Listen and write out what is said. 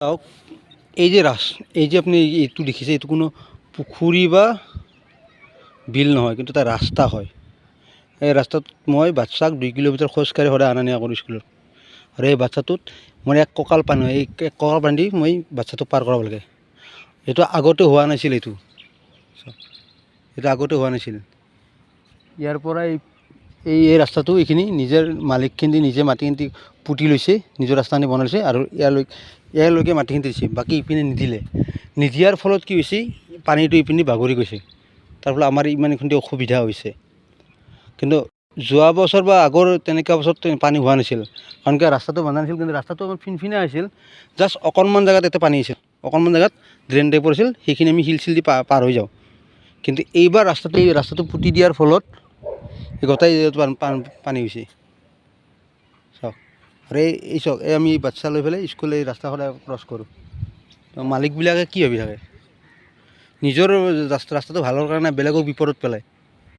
চাওক এই যে আপনি এইটো দেখিছে, এইটো কোনো পুখুৰী বা বিল নহয়, কিন্তু এটা ৰাস্তা হয়। এই ৰাস্তাত মই বাচ্চাক 2 কিলোমিটাৰ খোজকাঢ়ি সদায় অনা নিয়া কৰোঁ স্কুলত। আৰু এই বাচ্ছাটোত মোৰ এক কঁকাল পানী হয়, এই কঁকাল পানী দি মই বাচ্ছাটোক পাৰ কৰাব লাগে। এইটো আগতে হোৱা নাছিল, এইটো আগতে হোৱা নাছিল। ইয়াৰ পৰা এই ৰাস্তাটো এইখিনি নিজৰ মালিকখিনি নিজে মাটিখিনি পুতি লৈছে, নিজৰ ৰাস্তাখিনি বনাই লৈছে আৰু ইয়ালৈকে মাটিখিনি দিছে, বাকী ইপিনে নিদিয়াৰ ফলত কি হৈছে, পানীটো ইপিনে বাগৰি গৈছে। তাৰ ফলত আমাৰ ইমানখিনি অসুবিধা হৈছে। কিন্তু যোৱা বছৰ বা আগৰ তেনেকুৱা বছৰত পানী হোৱা নাছিল, কাৰণ কিয় ৰাস্তাটো বন্ধা নাছিল। কিন্তু ৰাস্তাটো আমাৰ ফিনফিনা আছিল, জাষ্ট অকণমান জেগাত এটা পানী আছিল, অকণমান জেগাত ড্ৰেইন টাইপৰ আছিল, সেইখিনি আমি শিল দি পাৰ হৈ যাওঁ। কিন্তু এইবাৰ ৰাস্তাটো পুতি দিয়াৰ ফলত গোটেই পানী হৈছে। চাওক, আৰু এই চাওক, আমি বাচ্ছা লৈ পেলাই স্কুল এই ৰাস্তা সদায় ক্ৰছ কৰোঁ। মালিকবিলাকে কি ভাবি থাকে, নিজৰ ৰাস্তাটো ভালৰ কাৰণে বেলেগক বিপদত পেলায়।